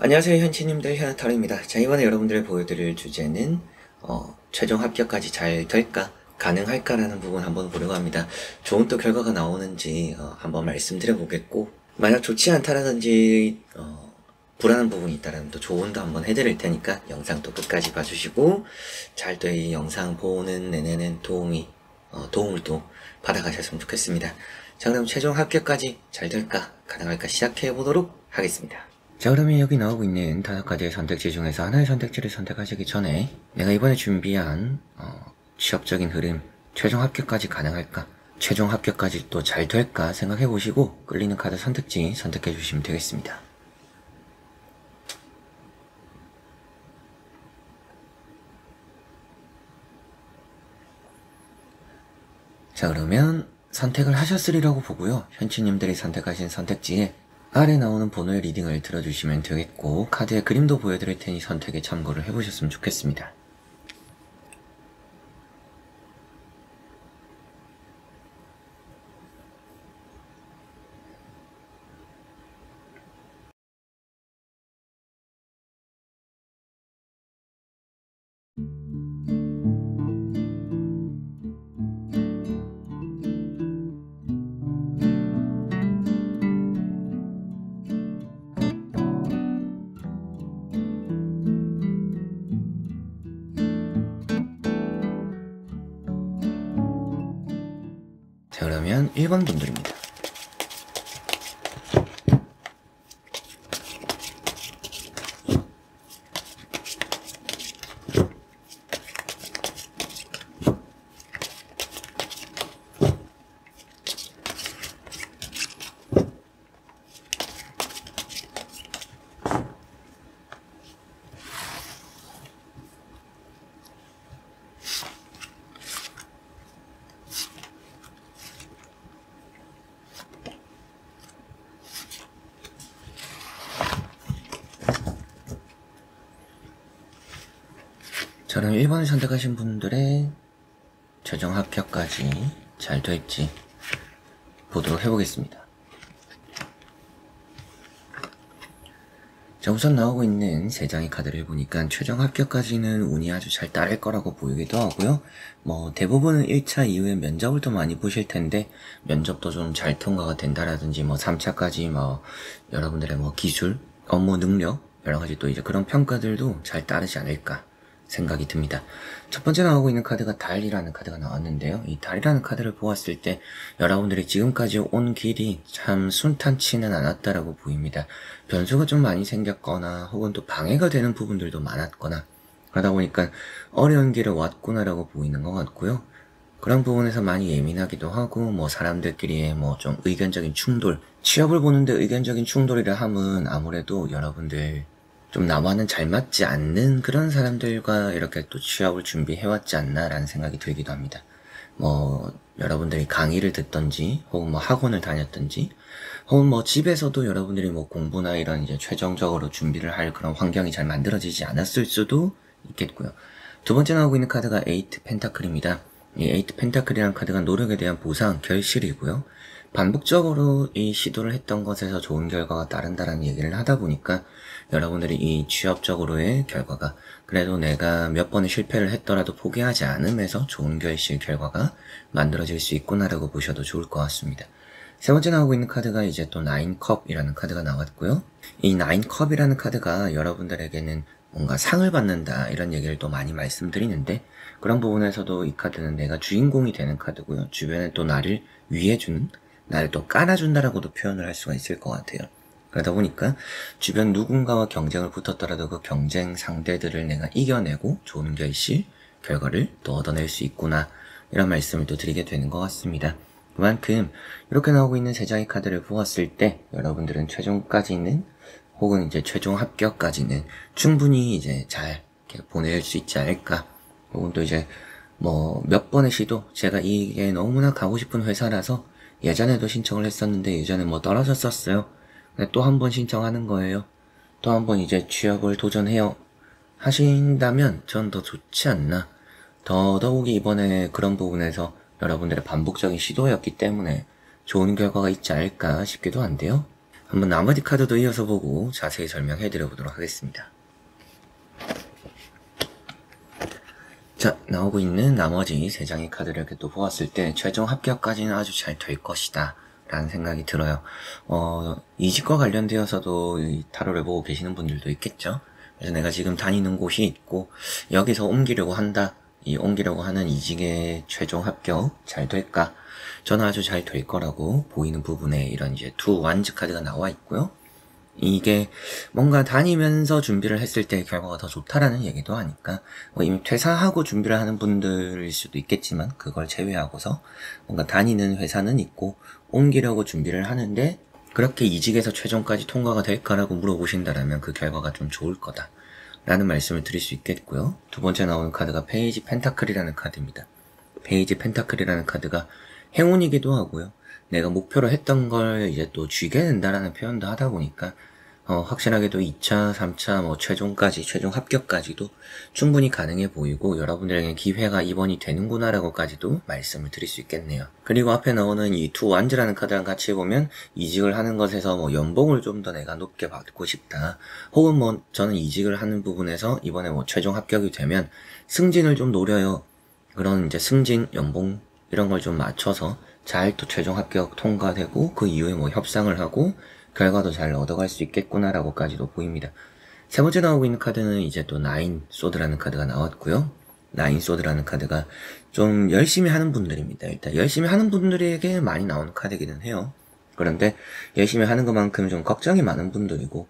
안녕하세요, 현치님들, 현아타로입니다. 자, 이번에 여러분들 보여드릴 주제는 최종 합격까지 잘 될까? 가능할까라는 부분 한번 보려고 합니다. 좋은 또 결과가 나오는지 한번 말씀드려 보겠고, 만약 좋지 않다라든지 불안한 부분이 있다라면 또 조언도 한번 해드릴 테니까 영상 또 끝까지 봐주시고, 잘 또 이 영상 보는 내내는 도움을 또 받아가셨으면 좋겠습니다. 자, 그럼 최종 합격까지 잘 될까? 가능할까? 시작해 보도록 하겠습니다. 자, 그러면 여기 나오고 있는 5가지의 선택지 중에서 하나의 선택지를 선택하시기 전에 내가 이번에 준비한 취업적인 흐름, 최종 합격까지 가능할까? 최종 합격까지 또 잘 될까 생각해 보시고 끌리는 카드 선택지 선택해 주시면 되겠습니다. 자, 그러면 선택을 하셨으리라고 보고요. 현치님들이 선택하신 선택지에 아래 나오는 번호의 리딩을 들어주시면 되겠고, 카드의 그림도 보여드릴 테니 선택에 참고를 해보셨으면 좋겠습니다. 자, 그러면 1번 분들입니다. 자, 그럼 1번을 선택하신 분들의 최종 합격까지 잘 될지 보도록 해보겠습니다. 자, 우선 나오고 있는 3장의 카드를 보니까 최종 합격까지는 운이 아주 잘 따를 거라고 보이기도 하고요. 대부분은 1차 이후에 면접을 또 많이 보실 텐데, 면접도 좀 잘 통과가 된다라든지, 3차까지 여러분들의 기술, 업무 능력, 여러가지 또 이제 그런 평가들도 잘 따르지 않을까 생각이 듭니다. 첫 번째 나오고 있는 카드가 달이라는 카드가 나왔는데요. 이 달이라는 카드를 보았을 때 여러분들이 지금까지 온 길이 참 순탄치는 않았다라고 보입니다. 변수가 좀 많이 생겼거나 혹은 또 방해가 되는 부분들도 많았거나 그러다 보니까 어려운 길을 왔구나라고 보이는 것 같고요. 그런 부분에서 많이 예민하기도 하고 사람들끼리의 좀 의견적인 충돌, 취업을 보는데 의견적인 충돌이라 함은 아무래도 여러분들 좀 나와는 잘 맞지 않는 그런 사람들과 이렇게 또 취업을 준비해왔지 않나라는 생각이 들기도 합니다. 여러분들이 강의를 듣던지, 혹은 학원을 다녔던지, 혹은 집에서도 여러분들이 공부나 이런 이제 최종적으로 준비를 할 그런 환경이 잘 만들어지지 않았을 수도 있겠고요. 두 번째 나오고 있는 카드가 에이트 펜타클입니다. 이 에이트 펜타클이라는 카드가 노력에 대한 보상, 결실이고요. 반복적으로 이 시도를 했던 것에서 좋은 결과가 따른다라는 얘기를 하다 보니까 여러분들이 이 취업적으로의 결과가 그래도 내가 몇 번의 실패를 했더라도 포기하지 않으면서 좋은 결과가 만들어질 수 있구나라고 보셔도 좋을 것 같습니다. 세 번째 나오고 있는 카드가 이제 또 나인컵이라는 카드가 나왔고요. 이 나인컵이라는 카드가 여러분들에게는 뭔가 상을 받는다 이런 얘기를 또 많이 말씀드리는데 그런 부분에서도 이 카드는 내가 주인공이 되는 카드고요. 주변에 또 나를 위해주는, 나를 또 깔아준다라고도 표현을 할 수가 있을 것 같아요. 그러다 보니까 주변 누군가와 경쟁을 붙었더라도 그 경쟁 상대들을 내가 이겨내고 좋은 결과를 또 얻어낼 수 있구나 이런 말씀을 또 드리게 되는 것 같습니다. 그만큼 이렇게 나오고 있는 3장의 카드를 보았을 때 여러분들은 최종까지는 혹은 이제 최종 합격까지는 충분히 이제 잘 보낼 수 있지 않을까. 혹은 또 이제 몇 번의 시도, 제가 이게 너무나 가고 싶은 회사라서 예전에도 신청을 했었는데 예전에 떨어졌었어요. 또 한 번 신청하는 거예요. 또 한 번 이제 취업을 도전해요 하신다면 전 더 좋지 않나. 더더욱이 이번에 그런 부분에서 여러분들의 반복적인 시도였기 때문에 좋은 결과가 있지 않을까 싶기도 한데요. 한번 나머지 카드도 이어서 보고 자세히 설명해 드려보도록 하겠습니다. 자, 나오고 있는 나머지 3장의 카드를 이렇게 또 보았을 때 최종 합격까지는 아주 잘 될 것이다 라는 생각이 들어요. 이직과 관련되어서도 이 타로를 보고 계시는 분들도 있겠죠. 그래서 내가 지금 다니는 곳이 있고 여기서 옮기려고 한다. 이 옮기려고 하는 이직의 최종 합격 잘 될까? 저는 아주 잘 될 거라고 보이는 부분에 이런 이제 투 완즈 카드가 나와 있고요. 이게 뭔가 다니면서 준비를 했을 때 결과가 더 좋다라는 얘기도 하니까 이미 퇴사하고 준비를 하는 분들일 수도 있겠지만 그걸 제외하고서 뭔가 다니는 회사는 있고 옮기려고 준비를 하는데 그렇게 이직에서 최종까지 통과가 될까라고 물어보신다라면 그 결과가 좀 좋을 거다 라는 말씀을 드릴 수 있겠고요. 두 번째 나오는 카드가 페이지 펜타클이라는 카드입니다. 페이지 펜타클이라는 카드가 행운이기도 하고요. 내가 목표로 했던 걸 이제 또 쥐게 된다라는 표현도 하다 보니까 확실하게도 2차, 3차, 최종 합격까지도 충분히 가능해 보이고 여러분들에게 기회가 이번이 되는구나라고까지도 말씀을 드릴 수 있겠네요. 그리고 앞에 나오는 이 투 완즈라는 카드랑 같이 보면 이직을 하는 것에서 연봉을 좀 더 내가 높게 받고 싶다. 혹은 저는 이직을 하는 부분에서 이번에 최종 합격이 되면 승진을 좀 노려요. 그런 이제 승진, 연봉 이런 걸 좀 맞춰서 잘 또 최종 합격 통과되고 그 이후에 협상을 하고 결과도 잘 얻어갈 수 있겠구나라고까지도 보입니다. 세 번째 나오고 있는 카드는 이제 또 나인 소드라는 카드가 나왔고요. 나인 소드라는 카드가 좀 열심히 하는 분들입니다. 일단 열심히 하는 분들에게 많이 나오는 카드이기는 해요. 그런데 열심히 하는 것만큼 좀 걱정이 많은 분들이고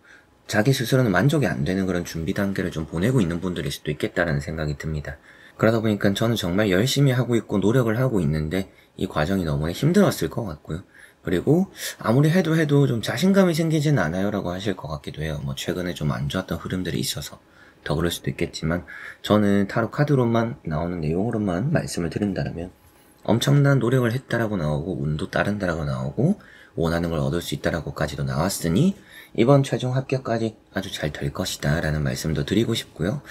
자기 스스로는 만족이 안 되는 그런 준비 단계를 좀 보내고 있는 분들일 수도 있겠다라는 생각이 듭니다. 그러다 보니까 저는 정말 열심히 하고 있고 노력을 하고 있는데 이 과정이 너무 힘들었을 것 같고요. 그리고 아무리 해도 좀 자신감이 생기진 않아요 라고 하실 것 같기도 해요. 최근에 좀 안 좋았던 흐름들이 있어서 더 그럴 수도 있겠지만 저는 타로 카드로만 나오는 내용으로만 말씀을 드린다면 엄청난 노력을 했다라고 나오고 운도 따른다라고 나오고 원하는 걸 얻을 수 있다라고까지도 나왔으니 이번 최종 합격까지 아주 잘 될 것이다 라는 말씀도 드리고 싶고요.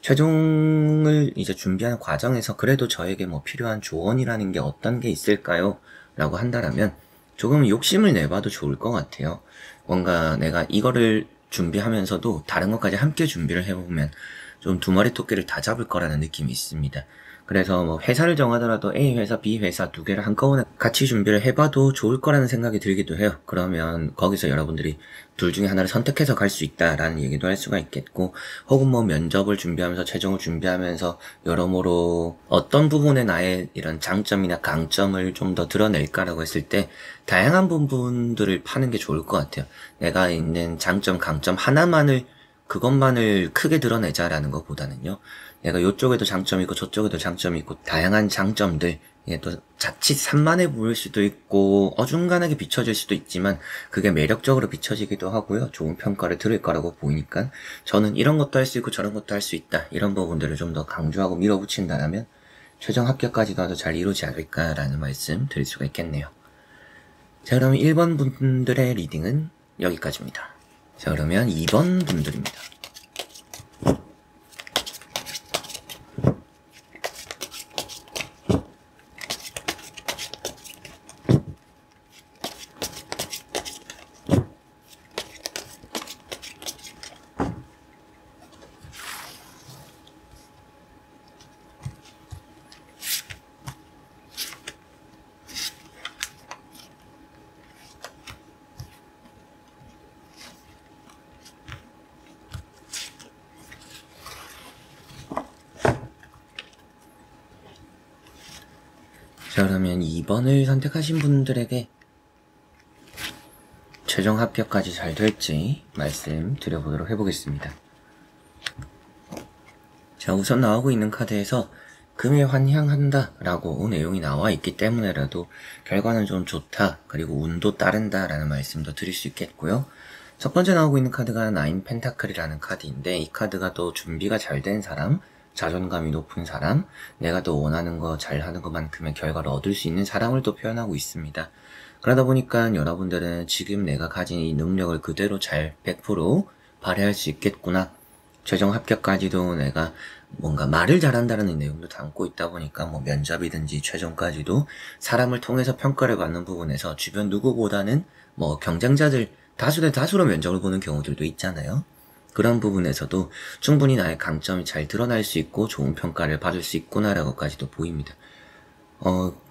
최종을 이제 준비하는 과정에서 그래도 저에게 필요한 조언이라는 게 어떤 게 있을까요? 라고 한다라면 조금 욕심을 내봐도 좋을 것 같아요. 뭔가 내가 이거를 준비하면서도 다른 것까지 함께 준비를 해보면 좀 두 마리 토끼를 다 잡을 거라는 느낌이 있습니다. 그래서 회사를 정하더라도 A 회사, B 회사 두 개를 한꺼번에 같이 준비를 해봐도 좋을 거라는 생각이 들기도 해요. 그러면 거기서 여러분들이 둘 중에 하나를 선택해서 갈 수 있다라는 얘기도 할 수가 있겠고 혹은 면접을 준비하면서 최종을 준비하면서 여러모로 어떤 부분에 나의 이런 장점이나 강점을 좀 더 드러낼까라고 했을 때 다양한 부분들을 파는 게 좋을 것 같아요. 내가 있는 장점, 강점 그것만을 크게 드러내자라는 것보다는요. 내가 이쪽에도 장점이 있고 저쪽에도 장점이 있고 다양한 장점들 이게 또 자칫 산만해 보일 수도 있고 어중간하게 비춰질 수도 있지만 그게 매력적으로 비춰지기도 하고요. 좋은 평가를 들을 거라고 보이니까 저는 이런 것도 할 수 있고 저런 것도 할 수 있다. 이런 부분들을 좀 더 강조하고 밀어붙인다면 최종 합격까지도 아주 잘 이루지 않을까라는 말씀 드릴 수가 있겠네요. 자, 그러면 1번 분들의 리딩은 여기까지입니다. 자, 그러면 2번 분들입니다. 자, 그러면 2번을 선택하신 분들에게 최종 합격까지 잘 될지 말씀드려보도록 해보겠습니다. 자, 우선 나오고 있는 카드에서 금에 환향한다 라고 내용이 나와 있기 때문에라도 결과는 좀 좋다, 그리고 운도 따른다 라는 말씀도 드릴 수 있겠고요. 첫 번째 나오고 있는 카드가 나인 펜타클이라는 카드인데 이 카드가 또 준비가 잘 된 사람, 자존감이 높은 사람, 내가 또 원하는 거 잘하는 것만큼의 결과를 얻을 수 있는 사람을 또 표현하고 있습니다. 그러다 보니까 여러분들은 지금 내가 가진 이 능력을 그대로 잘 100% 발휘할 수 있겠구나. 최종 합격까지도 내가 뭔가 말을 잘한다는 내용도 담고 있다 보니까 면접이든지 최종까지도 사람을 통해서 평가를 받는 부분에서 주변 누구보다는 경쟁자들 다수 대 다수로 면접을 보는 경우들도 있잖아요. 그런 부분에서도 충분히 나의 강점이 잘 드러날 수 있고 좋은 평가를 받을 수 있구나라고까지도 보입니다.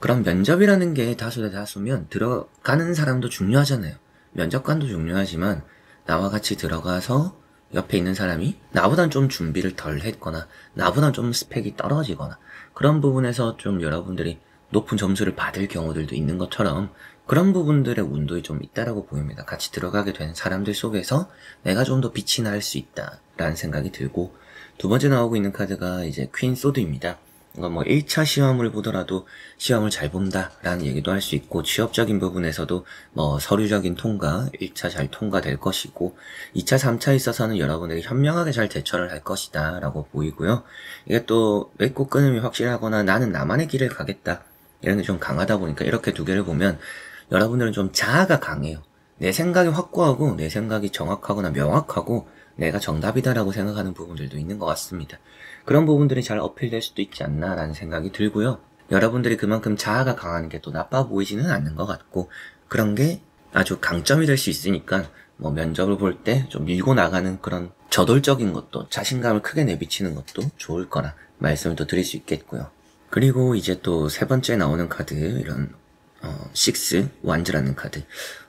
그런 면접이라는 게 다수 대 다수면 들어가는 사람도 중요하잖아요. 면접관도 중요하지만 나와 같이 들어가서 옆에 있는 사람이 나보단 좀 준비를 덜 했거나 나보단 좀 스펙이 떨어지거나 그런 부분에서 좀 여러분들이 높은 점수를 받을 경우들도 있는 것처럼 그런 부분들의 운도 좀 있다라고 보입니다. 같이 들어가게 된 사람들 속에서 내가 좀 더 빛이 날 수 있다라는 생각이 들고, 두 번째 나오고 있는 카드가 이제 퀸 소드입니다. 뭐 1차 시험을 보더라도 시험을 잘 본다라는 얘기도 할 수 있고, 취업적인 부분에서도 뭐 서류적인 통과, 1차 잘 통과될 것이고 2차, 3차에 있어서는 여러분에게 현명하게 잘 대처를 할 것이다 라고 보이고요. 이게 또 맺고 끊음이 확실하거나 나는 나만의 길을 가겠다 이런 게 좀 강하다 보니까 이렇게 두 개를 보면 여러분들은 좀 자아가 강해요. 내 생각이 확고하고 내 생각이 정확하거나 명확하고 내가 정답이다라고 생각하는 부분들도 있는 것 같습니다. 그런 부분들이 잘 어필될 수도 있지 않나라는 생각이 들고요. 여러분들이 그만큼 자아가 강한 게 또 나빠 보이지는 않는 것 같고, 그런 게 아주 강점이 될 수 있으니까 뭐 면접을 볼 때 좀 밀고 나가는 그런 저돌적인 것도, 자신감을 크게 내비치는 것도 좋을 거라 말씀을 또 드릴 수 있겠고요. 그리고 이제 또 세 번째 나오는 카드, 이런 식스 완즈라는 카드.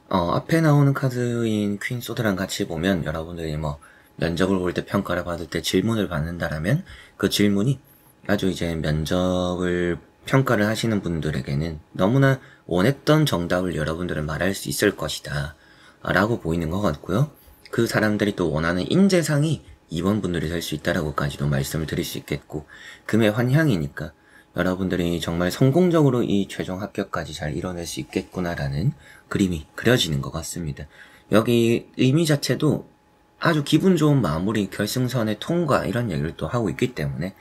앞에 나오는 카드인 퀸 소드랑 같이 보면 여러분들이 뭐 면접을 볼 때 평가를 받을 때 질문을 받는다라면 그 질문이 아주 이제 면접을 평가를 하시는 분들에게는 너무나 원했던 정답을 여러분들은 말할 수 있을 것이다 라고 보이는 것 같고요. 그 사람들이 또 원하는 인재상이 이번 분들이 될 수 있다라고까지도 말씀을 드릴 수 있겠고, 금의 환향이니까 여러분들이 정말 성공적으로 이 최종 합격까지 잘 이뤄낼 수 있겠구나라는 그림이 그려지는 것 같습니다. 여기 의미 자체도 아주 기분 좋은 마무리, 결승선의 통과 이런 얘기를 또 하고 있기 때문에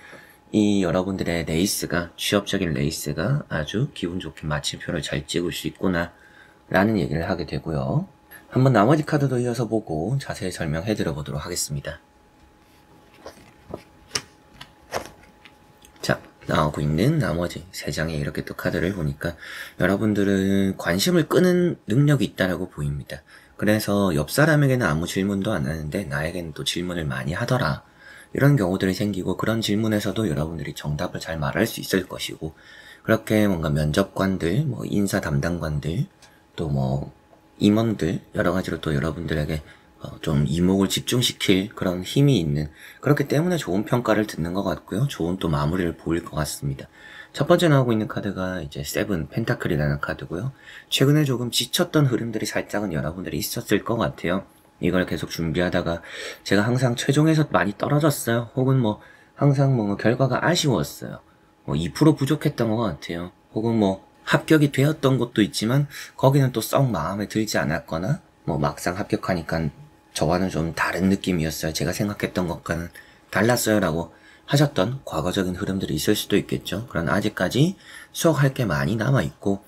이 여러분들의 레이스가, 취업적인 레이스가 아주 기분 좋게 마침표를 잘 찍을 수 있구나 라는 얘기를 하게 되고요. 한번 나머지 카드도 이어서 보고 자세히 설명해 드려 보도록 하겠습니다. 자, 나오고 있는 나머지 세 장의 이렇게 또 카드를 보니까 여러분들은 관심을 끄는 능력이 있다라고 보입니다. 그래서 옆 사람에게는 아무 질문도 안 하는데 나에게는 또 질문을 많이 하더라. 이런 경우들이 생기고, 그런 질문에서도 여러분들이 정답을 잘 말할 수 있을 것이고, 그렇게 뭔가 면접관들, 뭐 인사 담당관들, 또 뭐 임원들, 여러 가지로 또 여러분들에게 좀 이목을 집중시킬 그런 힘이 있는, 그렇기 때문에 좋은 평가를 듣는 것 같고요. 좋은 또 마무리를 보일 것 같습니다. 첫 번째 나오고 있는 카드가 이제 세븐 펜타클이라는 카드고요. 최근에 조금 지쳤던 흐름들이 살짝은 여러분들이 있었을 것 같아요. 이걸 계속 준비하다가 제가 항상 최종에서 많이 떨어졌어요. 혹은 뭐 항상 뭐 결과가 아쉬웠어요. 뭐 2% 부족했던 것 같아요. 혹은 뭐 합격이 되었던 것도 있지만 거기는 또 썩 마음에 들지 않았거나, 뭐 막상 합격하니까 저와는 좀 다른 느낌이었어요. 제가 생각했던 것과는 달랐어요 라고 하셨던 과거적인 흐름들이 있을 수도 있겠죠. 그러나 아직까지 수확할 게 많이 남아있고,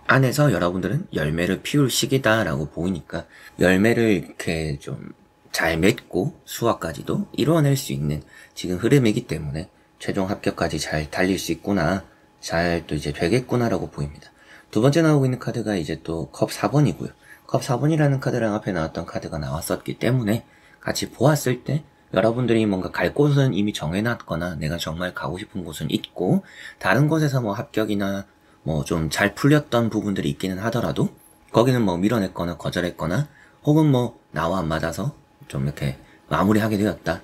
안에서 여러분들은 열매를 피울 시기다라고 보이니까 열매를 이렇게 좀 잘 맺고 수확까지도 이루어낼 수 있는 지금 흐름이기 때문에 최종 합격까지 잘 달릴 수 있구나, 잘 또 이제 되겠구나라고 보입니다. 두 번째 나오고 있는 카드가 이제 또 컵 4번이고요. 컵 4번이라는 카드랑 앞에 나왔던 카드가 나왔었기 때문에 같이 보았을 때 여러분들이 뭔가 갈 곳은 이미 정해놨거나 내가 정말 가고 싶은 곳은 있고, 다른 곳에서 뭐 합격이나 뭐 좀 잘 풀렸던 부분들이 있기는 하더라도 거기는 뭐 밀어냈거나 거절했거나, 혹은 뭐 나와 안 맞아서 좀 이렇게 마무리하게 되었다,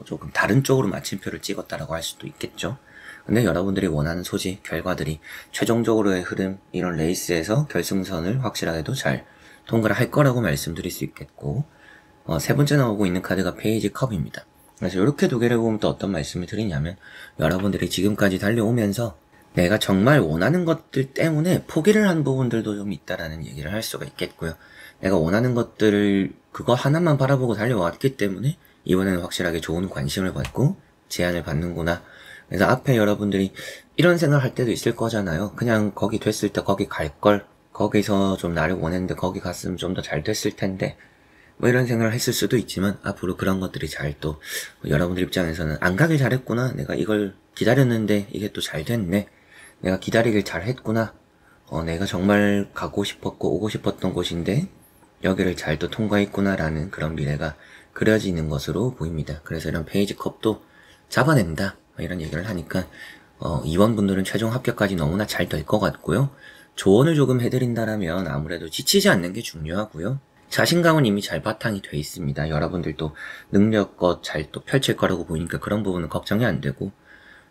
조금 다른 쪽으로 마침표를 찍었다라고 할 수도 있겠죠. 근데 여러분들이 원하는 소지, 결과들이 최종적으로의 흐름, 이런 레이스에서 결승선을 확실하게도 잘 통과를 할 거라고 말씀드릴 수 있겠고, 세 번째 나오고 있는 카드가 페이지 컵입니다. 그래서 이렇게 두 개를 보면 또 어떤 말씀을 드리냐면, 여러분들이 지금까지 달려오면서 내가 정말 원하는 것들 때문에 포기를 한 부분들도 좀 있다라는 얘기를 할 수가 있겠고요. 내가 원하는 것들을 그거 하나만 바라보고 달려왔기 때문에 이번에는 확실하게 좋은 관심을 받고 제안을 받는구나. 그래서 앞에 여러분들이 이런 생각할 때도 있을 거잖아요. 그냥 거기 됐을 때 거기 갈걸, 거기서 좀 나를 원했는데 거기 갔으면 좀 더 잘 됐을 텐데, 뭐 이런 생각을 했을 수도 있지만, 앞으로 그런 것들이 잘 또 여러분들 입장에서는 안 가길 잘했구나, 내가 이걸 기다렸는데 이게 또 잘 됐네, 내가 기다리길 잘했구나, 내가 정말 가고 싶었고 오고 싶었던 곳인데 여기를 잘 또 통과했구나라는 그런 미래가 그려지는 것으로 보입니다. 그래서 이런 페이지 컵도 잡아낸다 이런 얘기를 하니까 2번 분들은 최종 합격까지 너무나 잘 될 것 같고요. 조언을 조금 해드린다라면 아무래도 지치지 않는 게 중요하고요. 자신감은 이미 잘 바탕이 돼 있습니다. 여러분들도 능력껏 잘 또 펼칠 거라고 보니까 그런 부분은 걱정이 안 되고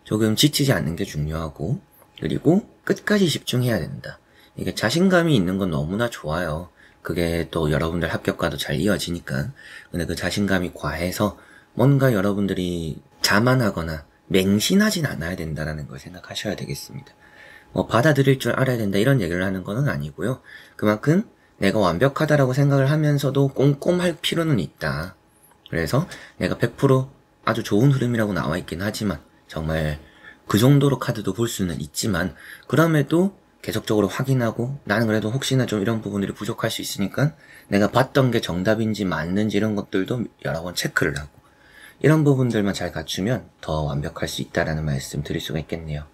조금 지치지 않는 게 중요하고 그리고 끝까지 집중해야 된다. 이게 자신감이 있는 건 너무나 좋아요. 그게 또 여러분들 합격과도 잘 이어지니까. 근데 그 자신감이 과해서 뭔가 여러분들이 자만하거나 맹신하진 않아야 된다는 걸 생각하셔야 되겠습니다. 받아들일 줄 알아야 된다 이런 얘기를 하는 건 아니고요. 그만큼 내가 완벽하다라고 생각을 하면서도 꼼꼼할 필요는 있다. 그래서 내가 100% 아주 좋은 흐름이라고 나와 있긴 하지만 정말 그 정도로 카드도 볼 수는 있지만 그럼에도 계속적으로 확인하고 나는 그래도 혹시나 좀 이런 부분들이 부족할 수 있으니까 내가 봤던 게 정답인지 맞는지 이런 것들도 여러 번 체크를 하고 이런 부분들만 잘 갖추면 더 완벽할 수 있다라는 말씀 드릴 수가 있겠네요.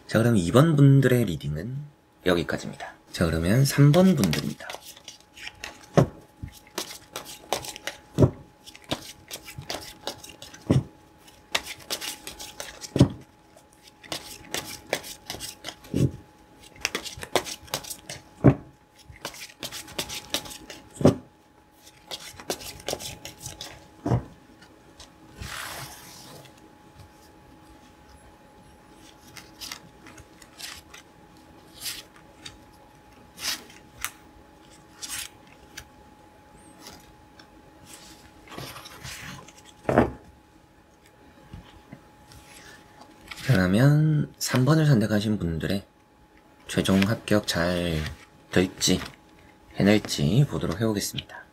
자, 그럼 2번 분들의 리딩은 여기까지입니다. 자, 그러면 3번 분들입니다. 그러면 3번을 선택하신 분들의 최종 합격 잘 될지 해낼지 보도록 해보겠습니다.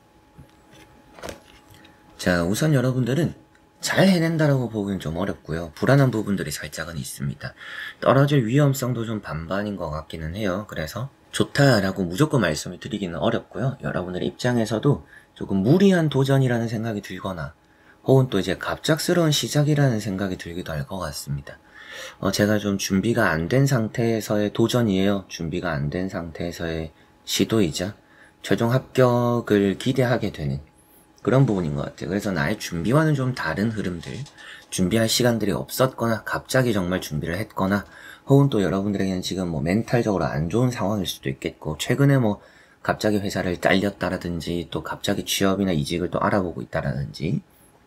자, 우선 여러분들은 잘 해낸다라고 보기는 좀 어렵고요. 불안한 부분들이 살짝은 있습니다. 떨어질 위험성도 좀 반반인 것 같기는 해요. 그래서 좋다라고 무조건 말씀을 드리기는 어렵고요. 여러분들의 입장에서도 조금 무리한 도전이라는 생각이 들거나 혹은 또 이제 갑작스러운 시작이라는 생각이 들기도 할 것 같습니다. 제가 좀 준비가 안 된 상태에서의 도전이에요. 준비가 안 된 상태에서의 시도이자 최종 합격을 기대하게 되는 그런 부분인 것 같아요. 그래서 나의 준비와는 좀 다른 흐름들, 준비할 시간들이 없었거나 갑자기 정말 준비를 했거나 혹은 또 여러분들에게는 지금 뭐 멘탈적으로 안 좋은 상황일 수도 있겠고 최근에 뭐 갑자기 회사를 잘렸다라든지 또 갑자기 취업이나 이직을 또 알아보고 있다라든지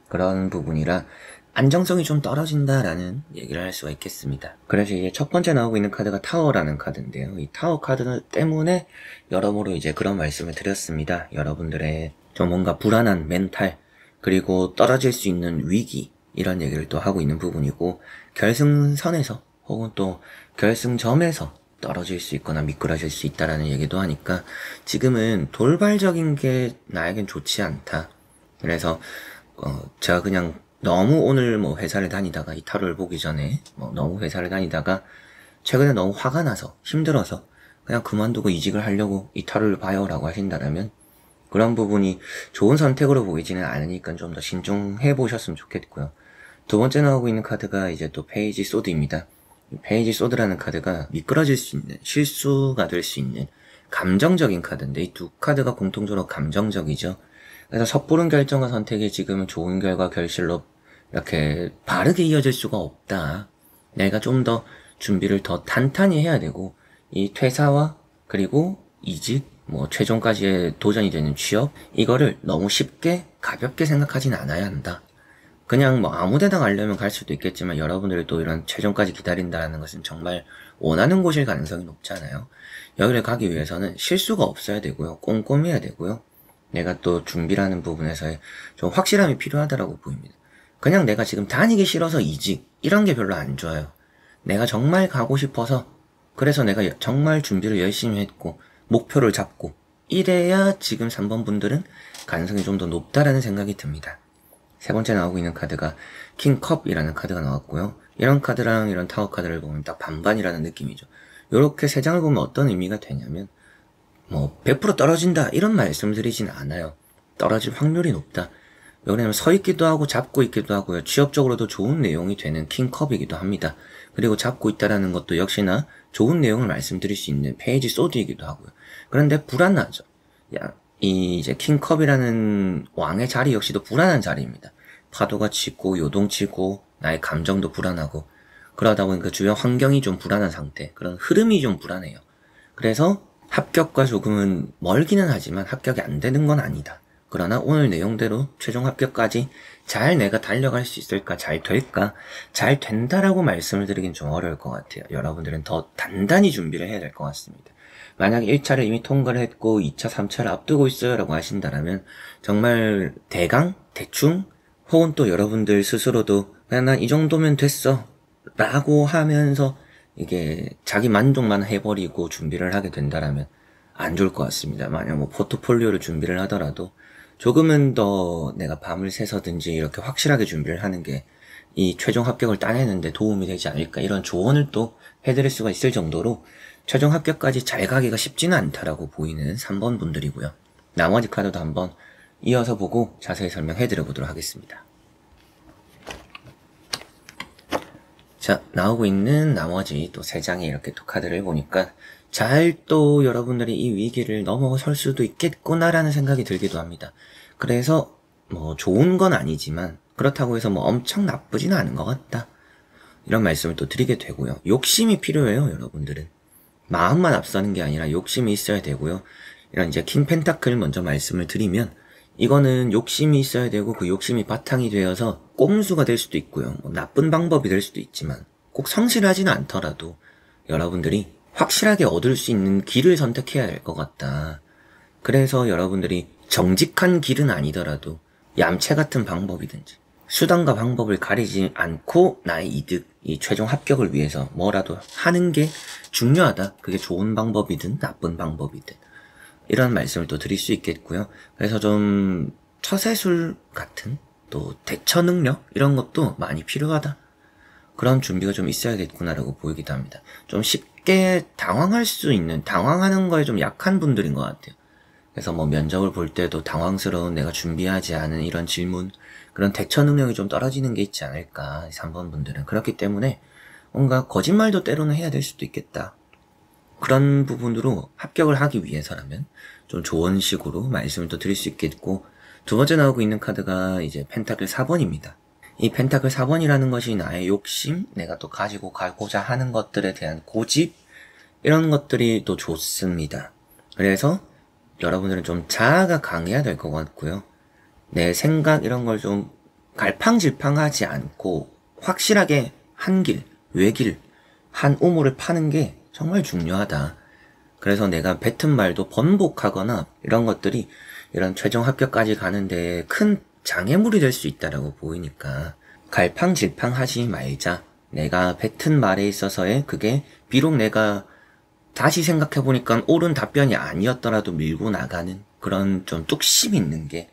그런 부분이라 안정성이 좀 떨어진다라는 얘기를 할 수가 있겠습니다. 그래서 이제 첫 번째 나오고 있는 카드가 타워라는 카드인데요. 이 타워 카드 때문에 여러모로 이제 그런 말씀을 드렸습니다. 여러분들의 좀 뭔가 불안한 멘탈 그리고 떨어질 수 있는 위기 이런 얘기를 또 하고 있는 부분이고 결승선에서 혹은 또 결승점에서 떨어질 수 있거나 미끄러질 수 있다라는 얘기도 하니까 지금은 돌발적인 게 나에겐 좋지 않다. 그래서 제가 그냥 너무 오늘 뭐 회사를 다니다가 이 타로를 보기 전에 너무 회사를 다니다가 최근에 너무 화가 나서 힘들어서 그냥 그만두고 이직을 하려고 이 타로를 봐요 라고 하신다면 그런 부분이 좋은 선택으로 보이지는 않으니까 좀 더 신중해 보셨으면 좋겠고요. 두 번째 나오고 있는 카드가 이제 또 페이지 소드입니다. 페이지 소드라는 카드가 미끄러질 수 있는 실수가 될 수 있는 감정적인 카드인데 이 두 카드가 공통적으로 감정적이죠. 그래서 섣부른 결정과 선택이 지금은 좋은 결과 결실로 이렇게 바르게 이어질 수가 없다. 내가 좀 더 준비를 더 탄탄히 해야 되고 이 퇴사와 그리고 이직 뭐 최종까지의 도전이 되는 취업 이거를 너무 쉽게 가볍게 생각하진 않아야 한다. 그냥 뭐 아무데나 가려면 갈 수도 있겠지만 여러분들이 또 이런 최종까지 기다린다는 것은 정말 원하는 곳일 가능성이 높잖아요. 여기를 가기 위해서는 실수가 없어야 되고요. 꼼꼼해야 되고요. 내가 또 준비라는 부분에서의 좀 확실함이 필요하다고 보입니다. 그냥 내가 지금 다니기 싫어서 이직 이런 게 별로 안 좋아요. 내가 정말 가고 싶어서 그래서 내가 정말 준비를 열심히 했고 목표를 잡고 이래야 지금 3번 분들은 가능성이 좀 더 높다라는 생각이 듭니다. 세 번째 나오고 있는 카드가 킹컵이라는 카드가 나왔고요. 이런 카드랑 이런 타워 카드를 보면 딱 반반이라는 느낌이죠. 이렇게 세 장을 보면 어떤 의미가 되냐면 뭐 100% 떨어진다 이런 말씀 드리진 않아요. 떨어질 확률이 높다. 왜냐면 서 있기도 하고 잡고 있기도 하고요. 취업적으로도 좋은 내용이 되는 킹컵이기도 합니다. 그리고 잡고 있다라는 것도 역시나 좋은 내용을 말씀드릴 수 있는 페이지 소드이기도 하고요. 그런데 불안하죠. 이 이제 킹컵이라는 왕의 자리 역시도 불안한 자리입니다. 파도가 치고 요동치고 나의 감정도 불안하고 그러다 보니까 주변 환경이 좀 불안한 상태, 그런 흐름이 좀 불안해요. 그래서 합격과 조금은 멀기는 하지만 합격이 안 되는 건 아니다. 그러나 오늘 내용대로 최종 합격까지 잘 내가 달려갈 수 있을까, 잘 될까, 잘 된다라고 말씀을 드리긴 좀 어려울 것 같아요. 여러분들은 더 단단히 준비를 해야 될 것 같습니다. 만약 1차를 이미 통과를 했고 2차, 3차를 앞두고 있어요 라고 하신다면 정말 대강, 대충, 혹은 또 여러분들 스스로도 그냥 난 이 정도면 됐어 라고 하면서 이게 자기 만족만 해버리고 준비를 하게 된다라면 안 좋을 것 같습니다. 만약 뭐 포트폴리오를 준비를 하더라도 조금은 더 내가 밤을 새서든지 이렇게 확실하게 준비를 하는 게 이 최종 합격을 따내는데 도움이 되지 않을까, 이런 조언을 또 해드릴 수가 있을 정도로 최종 합격까지 잘 가기가 쉽지는 않다라고 보이는 3번 분들이고요. 나머지 카드도 한번 이어서 보고 자세히 설명해 드려보도록 하겠습니다. 자, 나오고 있는 나머지 또 3장의 이렇게 또 카드를 보니까 잘 또 여러분들이 이 위기를 넘어설 수도 있겠구나라는 생각이 들기도 합니다. 그래서 뭐 좋은 건 아니지만 그렇다고 해서 뭐 엄청 나쁘지는 않은 것 같다, 이런 말씀을 또 드리게 되고요. 욕심이 필요해요. 여러분들은 마음만 앞서는 게 아니라 욕심이 있어야 되고요. 이런 이제 킹 펜타클 먼저 말씀을 드리면 이거는 욕심이 있어야 되고 그 욕심이 바탕이 되어서 꼼수가 될 수도 있고요. 뭐 나쁜 방법이 될 수도 있지만 꼭 성실하지는 않더라도 여러분들이 확실하게 얻을 수 있는 길을 선택해야 될 것 같다. 그래서 여러분들이 정직한 길은 아니더라도 얌체 같은 방법이든지 수단과 방법을 가리지 않고 나의 이득, 이 최종 합격을 위해서 뭐라도 하는 게 중요하다. 그게 좋은 방법이든 나쁜 방법이든 이런 말씀을 또 드릴 수 있겠고요. 그래서 좀 처세술 같은 또 대처 능력 이런 것도 많이 필요하다. 그런 준비가 좀 있어야겠구나라고 보이기도 합니다. 좀 쉽게 당황할 수 있는, 당황하는 거에 좀 약한 분들인 것 같아요. 그래서 뭐 면접을 볼 때도 당황스러운, 내가 준비하지 않은 이런 질문, 그런 대처 능력이 좀 떨어지는 게 있지 않을까, 3번 분들은. 그렇기 때문에 뭔가 거짓말도 때로는 해야 될 수도 있겠다. 그런 부분으로 합격을 하기 위해서라면 좀 좋은 식으로 말씀을 또 드릴 수 있겠고, 두 번째 나오고 있는 카드가 이제 펜타클 4번입니다. 이 펜타클 4번이라는 것이 나의 욕심, 내가 또 가지고 가고자 하는 것들에 대한 고집, 이런 것들이 또 좋습니다. 그래서 여러분들은 좀 자아가 강해야 될 것 같고요. 내 생각 이런 걸 좀 갈팡질팡하지 않고 확실하게 한 길, 외길, 한 우물을 파는 게 정말 중요하다. 그래서 내가 뱉은 말도 번복하거나 이런 것들이 이런 최종 합격까지 가는데 큰 장애물이 될 수 있다라고 보이니까 갈팡질팡하지 말자. 내가 뱉은 말에 있어서의 그게 비록 내가 다시 생각해보니까 옳은 답변이 아니었더라도 밀고 나가는 그런 좀 뚝심 있는 게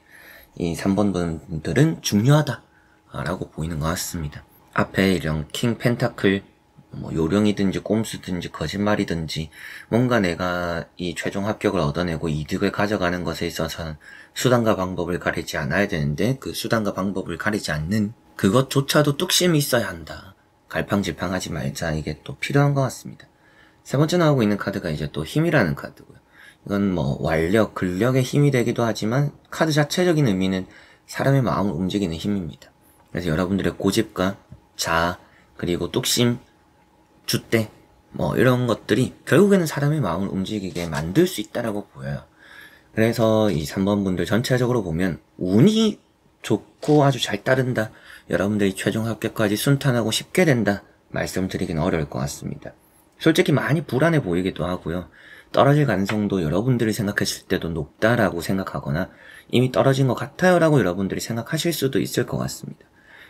이 3번 분들은 중요하다라고 보이는 것 같습니다. 앞에 이런 킹 펜타클, 뭐 요령이든지 꼼수든지 거짓말이든지 뭔가 내가 이 최종 합격을 얻어내고 이득을 가져가는 것에 있어서는 수단과 방법을 가리지 않아야 되는데 그 수단과 방법을 가리지 않는 그것조차도 뚝심이 있어야 한다. 갈팡질팡하지 말자. 이게 또 필요한 것 같습니다. 세 번째 나오고 있는 카드가 이제 또 힘이라는 카드고요. 이건 뭐 완력, 근력의 힘이 되기도 하지만 카드 자체적인 의미는 사람의 마음을 움직이는 힘입니다. 그래서 여러분들의 고집과 자아, 그리고 뚝심, 줏대, 뭐 이런 것들이 결국에는 사람의 마음을 움직이게 만들 수 있다라고 보여요. 그래서 이 3번 분들 전체적으로 보면 운이 좋고 아주 잘 따른다. 여러분들이 최종 합격까지 순탄하고 쉽게 된다. 말씀드리긴 어려울 것 같습니다. 솔직히 많이 불안해 보이기도 하고요. 떨어질 가능성도 여러분들이 생각했을 때도 높다라고 생각하거나 이미 떨어진 것 같아요 라고 여러분들이 생각하실 수도 있을 것 같습니다.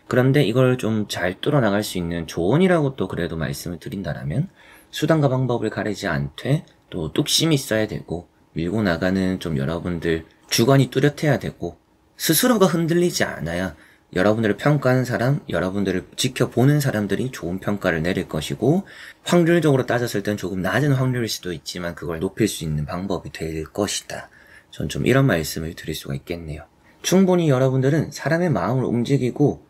그런데 이걸 좀 잘 뚫어나갈 수 있는 조언이라고 또 그래도 말씀을 드린다라면 수단과 방법을 가리지 않되 또 뚝심이 있어야 되고 밀고 나가는 좀 여러분들 주관이 뚜렷해야 되고 스스로가 흔들리지 않아야 여러분들을 평가하는 사람, 여러분들을 지켜보는 사람들이 좋은 평가를 내릴 것이고 확률적으로 따졌을 땐 조금 낮은 확률일 수도 있지만 그걸 높일 수 있는 방법이 될 것이다. 전 좀 이런 말씀을 드릴 수가 있겠네요. 충분히 여러분들은 사람의 마음을 움직이고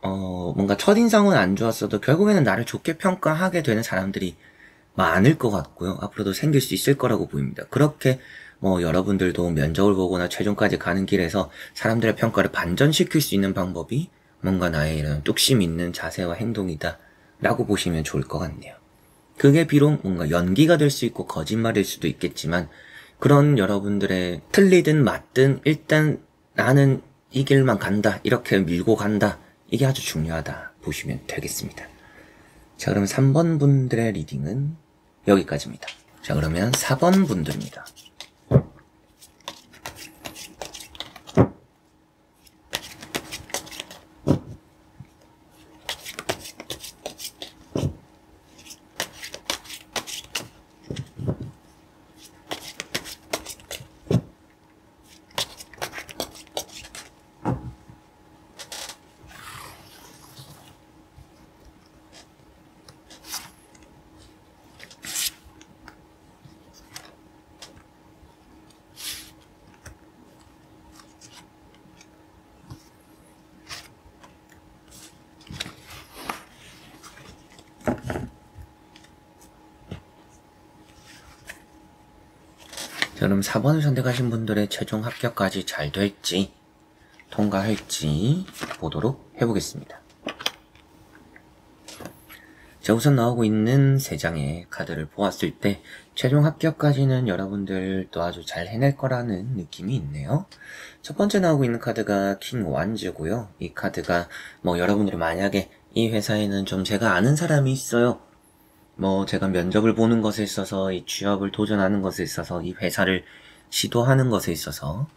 뭔가 첫인상은 안 좋았어도 결국에는 나를 좋게 평가하게 되는 사람들이 많을 것 같고요. 앞으로도 생길 수 있을 거라고 보입니다. 그렇게 뭐 여러분들도 면접을 보거나 최종까지 가는 길에서 사람들의 평가를 반전시킬 수 있는 방법이 뭔가 나의 이런 뚝심 있는 자세와 행동이다 라고 보시면 좋을 것 같네요. 그게 비록 뭔가 연기가 될 수 있고 거짓말일 수도 있겠지만 그런 여러분들의 틀리든 맞든 일단 나는 이 길만 간다, 이렇게 밀고 간다, 이게 아주 중요하다 보시면 되겠습니다. 자, 그럼 3번 분들의 리딩은 여기까지입니다. 자, 그러면 4번 분들입니다. 자, 그럼 4번을 선택하신 분들의 최종 합격까지 잘 될지 통과할지 보도록 해보겠습니다. 자, 우선 나오고 있는 3장의 카드를 보았을 때 최종 합격까지는 여러분들도 아주 잘 해낼 거라는 느낌이 있네요. 첫 번째 나오고 있는 카드가 킹 완즈고요. 이 카드가 뭐 여러분들이 만약에 이 회사에는 좀 제가 아는 사람이 있어요, 뭐 제가 면접을 보는 것에 있어서, 이 취업을 도전하는 것에 있어서, 이 회사를 시도하는 것에 있어서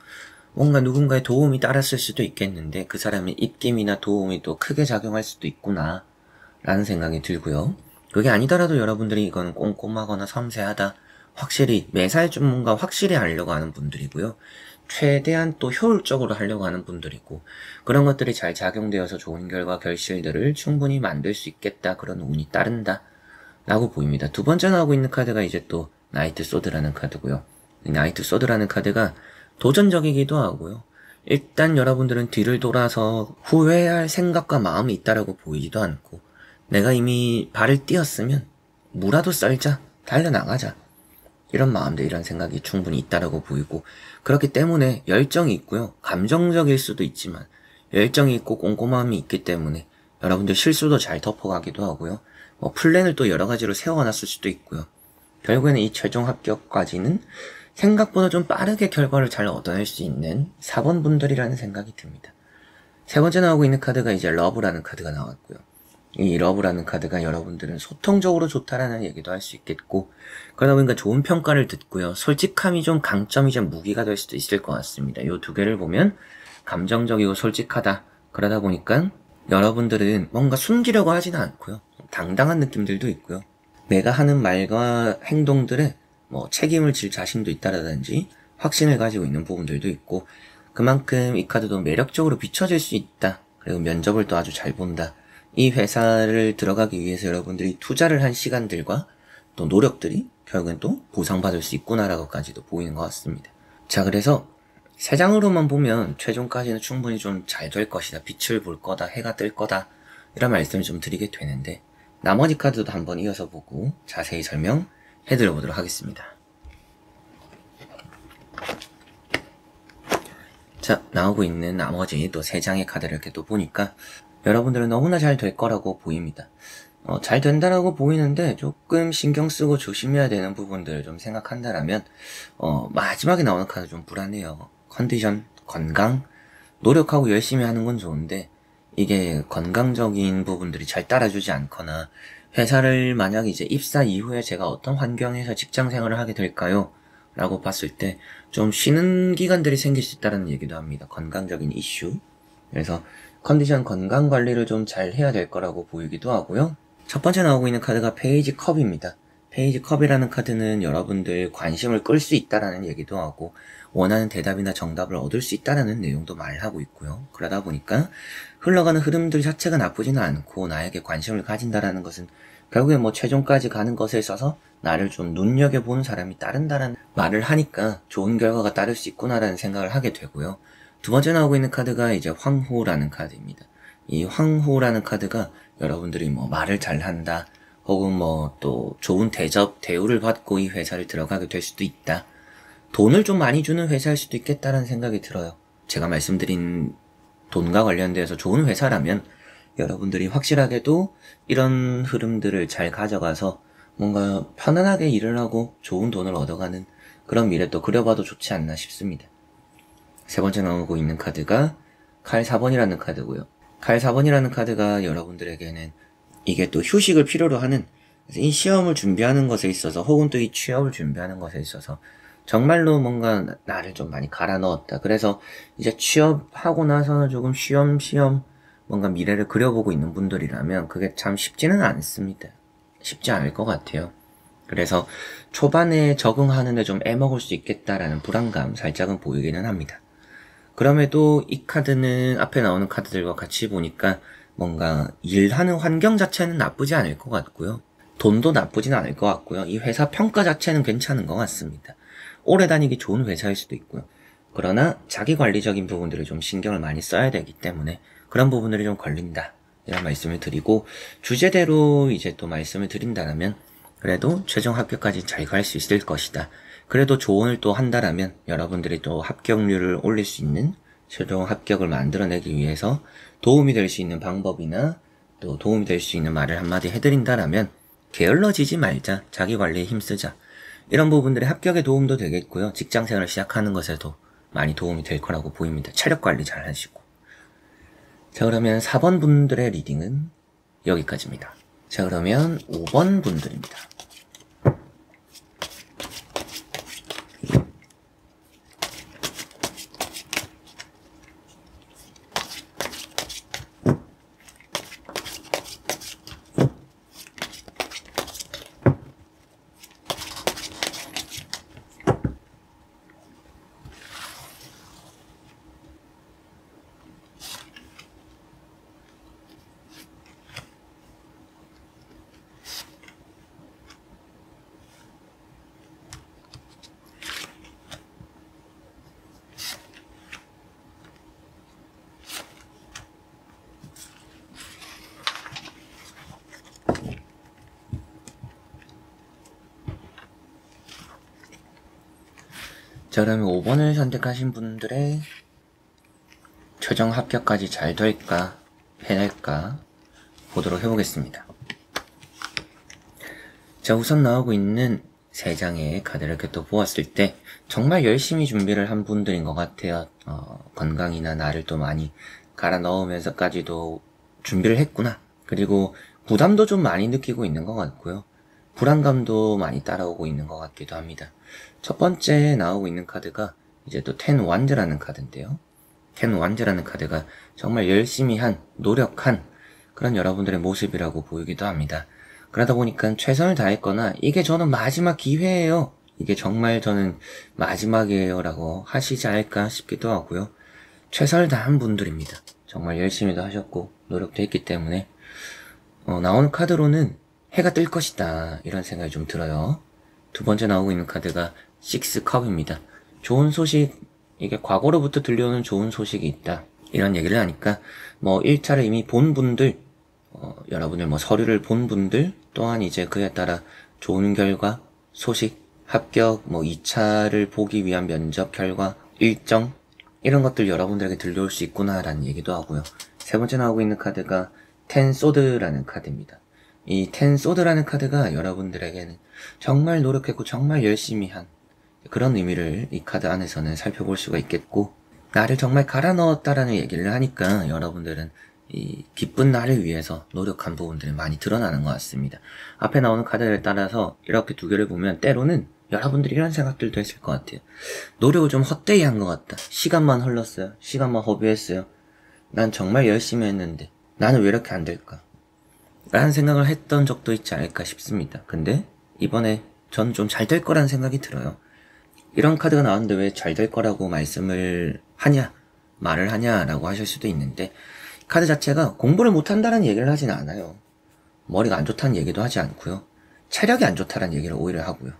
뭔가 누군가의 도움이 따랐을 수도 있겠는데 그 사람의 입김이나 도움이 또 크게 작용할 수도 있구나 라는 생각이 들고요. 그게 아니더라도 여러분들이 이건 꼼꼼하거나 섬세하다, 확실히 매사에 좀 뭔가 확실히 하려고 하는 분들이고요. 최대한 또 효율적으로 하려고 하는 분들이고, 그런 것들이 잘 작용되어서 좋은 결과 결실들을 충분히 만들 수 있겠다, 그런 운이 따른다 라고 보입니다. 두 번째 나오고 있는 카드가 이제 또 나이트 소드라는 카드고요. 이 나이트 소드라는 카드가 도전적이기도 하고요. 일단 여러분들은 뒤를 돌아서 후회할 생각과 마음이 있다라고 보이지도 않고, 내가 이미 발을 띄었으면 무라도 썰자, 달려나가자, 이런 마음들, 이런 생각이 충분히 있다라고 보이고, 그렇기 때문에 열정이 있고요. 감정적일 수도 있지만 열정이 있고 꼼꼼함이 있기 때문에 여러분들 실수도 잘 덮어가기도 하고요. 플랜을 또 여러 가지로 세워놨을 수도 있고요. 결국에는 이 최종 합격까지는 생각보다 좀 빠르게 결과를 잘 얻어낼 수 있는 4번 분들이라는 생각이 듭니다. 세 번째 나오고 있는 카드가 이제 러브라는 카드가 나왔고요. 이 러브라는 카드가 여러분들은 소통적으로 좋다라는 얘기도 할 수 있겠고, 그러다 보니까 좋은 평가를 듣고요. 솔직함이 좀 강점이자 무기가 될 수도 있을 것 같습니다. 이 두 개를 보면 감정적이고 솔직하다, 그러다 보니까 여러분들은 뭔가 숨기려고 하지는 않고요. 당당한 느낌들도 있고요. 내가 하는 말과 행동들에 뭐 책임을 질 자신도 있다라든지 확신을 가지고 있는 부분들도 있고, 그만큼 이 카드도 매력적으로 비춰질 수 있다. 그리고 면접을 또 아주 잘 본다. 이 회사를 들어가기 위해서 여러분들이 투자를 한 시간들과 또 노력들이 결국엔 또 보상받을 수 있구나라고까지도 보이는 것 같습니다. 자, 그래서 3장으로만 보면 최종까지는 충분히 좀 잘 될 것이다, 빛을 볼 거다, 해가 뜰 거다, 이런 말씀을 좀 드리게 되는데, 나머지 카드도 한번 이어서 보고 자세히 설명해 드려보도록 하겠습니다. 자, 나오고 있는 나머지 또 3장의 카드를 이렇게 또 보니까 여러분들은 너무나 잘 될 거라고 보입니다. 잘 된다라고 보이는데 조금 신경 쓰고 조심해야 되는 부분들을 좀 생각한다라면, 마지막에 나오는 카드 좀 불안해요. 컨디션, 건강, 노력하고 열심히 하는 건 좋은데 이게 건강적인 부분들이 잘 따라주지 않거나, 회사를 만약 이제 입사 이후에 제가 어떤 환경에서 직장 생활을 하게 될까요? 라고 봤을 때 좀 쉬는 기간들이 생길 수 있다는 얘기도 합니다. 건강적인 이슈. 그래서 컨디션, 건강 관리를 좀 잘 해야 될 거라고 보이기도 하고요. 첫 번째 나오고 있는 카드가 페이지 컵입니다. 페이지 컵이라는 카드는 여러분들 관심을 끌 수 있다라는 얘기도 하고, 원하는 대답이나 정답을 얻을 수 있다라는 내용도 말하고 있고요. 그러다 보니까 흘러가는 흐름들 자체가 나쁘지는 않고 나에게 관심을 가진다라는 것은 결국에 뭐 최종까지 가는 것에 있어서 나를 좀 눈여겨보는 사람이 따른다라는 말을 하니까 좋은 결과가 따를 수 있구나라는 생각을 하게 되고요. 두 번째 나오고 있는 카드가 이제 황후라는 카드입니다. 이 황후라는 카드가 여러분들이 뭐 말을 잘한다, 혹은 뭐 또 좋은 대접, 대우를 받고 이 회사를 들어가게 될 수도 있다. 돈을 좀 많이 주는 회사일 수도 있겠다라는 생각이 들어요. 제가 말씀드린 돈과 관련돼서 좋은 회사라면 여러분들이 확실하게도 이런 흐름들을 잘 가져가서 뭔가 편안하게 일을 하고 좋은 돈을 얻어가는 그런 미래도 그려봐도 좋지 않나 싶습니다. 세 번째 나오고 있는 카드가 칼 4번이라는 카드고요. 칼 4번이라는 카드가 여러분들에게는 이게 또 휴식을 필요로 하는, 이 시험을 준비하는 것에 있어서 혹은 또 이 취업을 준비하는 것에 있어서 정말로 뭔가 나를 좀 많이 갈아 넣었다. 그래서 이제 취업하고 나서는 조금 쉬엄쉬엄 뭔가 미래를 그려보고 있는 분들이라면 그게 참 쉽지는 않습니다. 쉽지 않을 것 같아요. 그래서 초반에 적응하는 데 좀 애먹을 수 있겠다라는 불안감 살짝은 보이기는 합니다. 그럼에도 이 카드는 앞에 나오는 카드들과 같이 보니까 뭔가 일하는 환경 자체는 나쁘지 않을 것 같고요. 돈도 나쁘진 않을 것 같고요. 이 회사 평가 자체는 괜찮은 것 같습니다. 오래 다니기 좋은 회사일 수도 있고요. 그러나 자기 관리적인 부분들을 좀 신경을 많이 써야 되기 때문에 그런 부분들이 좀 걸린다, 이런 말씀을 드리고, 주제대로 이제 또 말씀을 드린다면 그래도 최종 합격까지 잘 갈 수 있을 것이다. 그래도 조언을 또 한다라면 여러분들이 또 합격률을 올릴 수 있는, 최종 합격을 만들어내기 위해서 도움이 될 수 있는 방법이나 또 도움이 될 수 있는 말을 한마디 해드린다라면 게을러지지 말자, 자기 관리에 힘쓰자, 이런 부분들이 합격에 도움도 되겠고요. 직장생활을 시작하는 것에도 많이 도움이 될 거라고 보입니다. 체력 관리 잘 하시고. 자, 그러면 4번 분들의 리딩은 여기까지입니다. 자, 그러면 5번 분들입니다. 자, 그러면 5번을 선택하신 분들의 최종 합격까지 잘 될까, 해낼까 보도록 해보겠습니다. 자, 우선 나오고 있는 3장의 카드를 이렇게 또 보았을 때 정말 열심히 준비를 한 분들인 것 같아요. 건강이나 나를 또 많이 갈아 넣으면서까지도 준비를 했구나. 그리고 부담도 좀 많이 느끼고 있는 것 같고요. 불안감도 많이 따라오고 있는 것 같기도 합니다. 첫 번째 나오고 있는 카드가 이제 또 텐 완즈라는 카드인데요. 텐 완즈라는 카드가 정말 열심히 한, 노력한 그런 여러분들의 모습이라고 보이기도 합니다. 그러다 보니까 최선을 다했거나 이게 저는 마지막 기회예요, 이게 정말 저는 마지막이에요 라고 하시지 않을까 싶기도 하고요. 최선을 다한 분들입니다. 정말 열심히도 하셨고 노력도 했기 때문에 나오는 카드로는 해가 뜰 것이다, 이런 생각이 좀 들어요. 두 번째 나오고 있는 카드가 6컵입니다. 좋은 소식, 이게 과거로부터 들려오는 좋은 소식이 있다, 이런 얘기를 하니까 1차를 이미 본 분들, 여러분들 서류를 본 분들 또한 이제 그에 따라 좋은 결과, 소식, 합격, 2차를 보기 위한 면접 결과, 일정, 이런 것들 여러분들에게 들려올 수 있구나라는 얘기도 하고요. 세 번째 나오고 있는 카드가 텐 소드라는 카드입니다. 이 텐 소드라는 카드가 여러분들에게는 정말 노력했고 정말 열심히 한 그런 의미를 이 카드 안에서는 살펴볼 수가 있겠고, 나를 정말 갈아 넣었다라는 얘기를 하니까 여러분들은 이 기쁜 나를 위해서 노력한 부분들이 많이 드러나는 것 같습니다. 앞에 나오는 카드를 따라서 이렇게 두 개를 보면 때로는 여러분들이 이런 생각들도 했을 것 같아요. 노력을 좀 헛되이 한 것 같다. 시간만 흘렀어요. 시간만 허비했어요. 난 정말 열심히 했는데 나는 왜 이렇게 안 될까? 라는 생각을 했던 적도 있지 않을까 싶습니다. 근데 이번에 전 좀 잘 될 거라는 생각이 들어요. 이런 카드가 나왔는데 왜 잘 될 거라고 말씀을 하냐, 말을 하냐라고 하실 수도 있는데, 카드 자체가 공부를 못한다는 얘기를 하진 않아요. 머리가 안 좋다는 얘기도 하지 않고요. 체력이 안 좋다는 얘기를 오히려 하고요.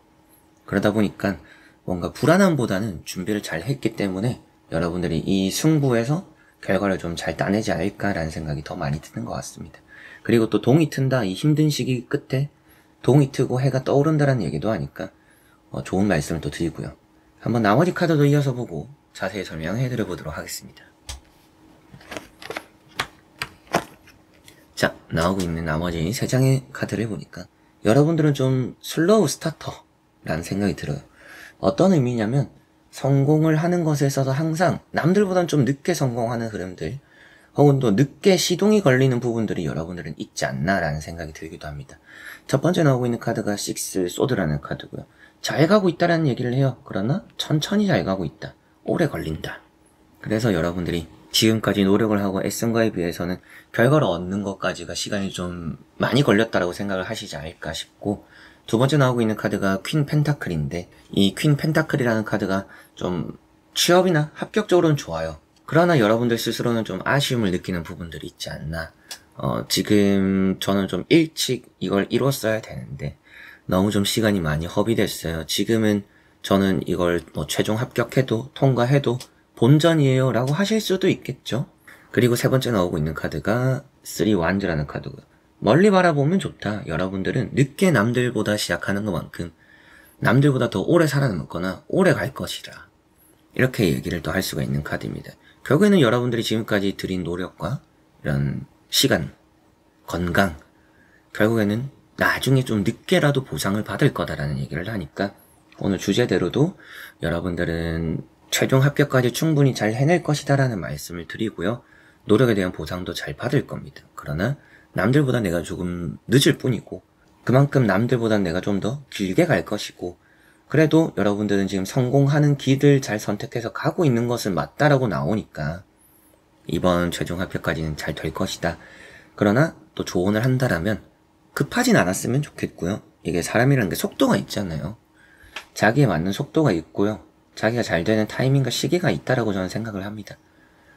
그러다 보니까 뭔가 불안함보다는 준비를 잘 했기 때문에 여러분들이 이 승부에서 결과를 좀 잘 따내지 않을까라는 생각이 더 많이 드는 것 같습니다. 그리고 또 동이 튼다, 이 힘든 시기 끝에 동이 트고 해가 떠오른다라는 얘기도 하니까 좋은 말씀을 또 드리고요. 한번 나머지 카드도 이어서 보고 자세히 설명해드려 보도록 하겠습니다. 자, 나오고 있는 나머지 3장의 카드를 보니까 여러분들은 좀 슬로우 스타터라는 생각이 들어요. 어떤 의미냐면 성공을 하는 것에 있어서 항상 남들보다는 좀 늦게 성공하는 흐름들 혹은 또 늦게 시동이 걸리는 부분들이 여러분들은 있지 않나라는 생각이 들기도 합니다. 첫 번째 나오고 있는 카드가 6 소드라는 카드고요. 잘 가고 있다라는 얘기를 해요. 그러나 천천히 잘 가고 있다. 오래 걸린다. 그래서 여러분들이 지금까지 노력을 하고 애쓴 거에 비해서는 결과를 얻는 것까지가 시간이 좀 많이 걸렸다라고 생각을 하시지 않을까 싶고, 두 번째 나오고 있는 카드가 퀸 펜타클인데, 이 퀸 펜타클이라는 카드가 좀 취업이나 합격적으로는 좋아요. 그러나 여러분들 스스로는 좀 아쉬움을 느끼는 부분들이 있지 않나. 지금 저는 좀 일찍 이걸 이뤘어야 되는데 너무 좀 시간이 많이 허비됐어요. 지금은 저는 이걸 뭐 최종 합격해도 통과해도 본전이에요 라고 하실 수도 있겠죠. 그리고 세 번째 나오고 있는 카드가 3 완드라는 카드고요. 멀리 바라보면 좋다. 여러분들은 늦게 남들보다 시작하는 것만큼 남들보다 더 오래 살아남거나 오래 갈 것이다. 이렇게 얘기를 또 할 수가 있는 카드입니다. 결국에는 여러분들이 지금까지 들인 노력과 이런 시간, 건강, 결국에는 나중에 좀 늦게라도 보상을 받을 거다라는 얘기를 하니까 오늘 주제대로도 여러분들은 최종 합격까지 충분히 잘 해낼 것이다 라는 말씀을 드리고요. 노력에 대한 보상도 잘 받을 겁니다. 그러나 남들보다 내가 조금 늦을 뿐이고 그만큼 남들보다 내가 좀 더 길게 갈 것이고, 그래도 여러분들은 지금 성공하는 길을 잘 선택해서 가고 있는 것은 맞다라고 나오니까 이번 최종 합격까지는 잘 될 것이다. 그러나 또 조언을 한다라면 급하진 않았으면 좋겠고요. 이게 사람이라는 게 속도가 있잖아요. 자기에 맞는 속도가 있고요. 자기가 잘 되는 타이밍과 시기가 있다라고 저는 생각을 합니다.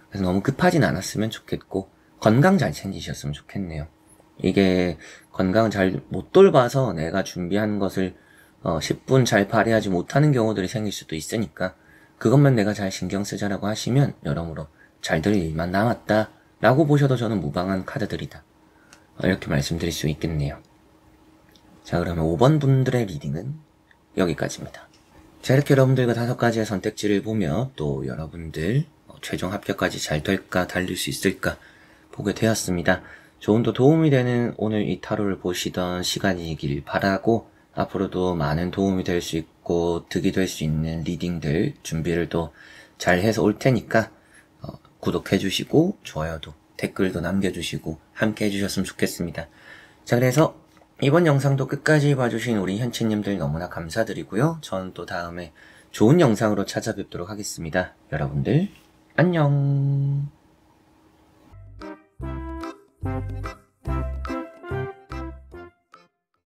그래서 너무 급하진 않았으면 좋겠고 건강 잘 챙기셨으면 좋겠네요. 이게 건강 잘 못 돌봐서 내가 준비한 것을 10분 잘 발휘하지 못하는 경우들이 생길 수도 있으니까 그것만 내가 잘 신경 쓰자라고 하시면 여러모로 잘 될 일만 남았다 라고 보셔도 저는 무방한 카드들이다. 이렇게 말씀드릴 수 있겠네요. 자, 그러면 5번 분들의 리딩은 여기까지입니다. 자, 이렇게 여러분들과 5가지의 선택지를 보며 또 여러분들 최종 합격까지 잘 될까 달릴 수 있을까 보게 되었습니다. 조금 더 도움이 되는 오늘 이 타로를 보시던 시간이길 바라고 앞으로도 많은 도움이 될 수 있고 득이 될 수 있는 리딩들 준비를 또 잘 해서 올 테니까 구독해주시고 좋아요도 댓글도 남겨주시고 함께 해주셨으면 좋겠습니다. 자, 그래서 이번 영상도 끝까지 봐주신 우리 현치님들 너무나 감사드리고요. 저는 또 다음에 좋은 영상으로 찾아뵙도록 하겠습니다. 여러분들 안녕.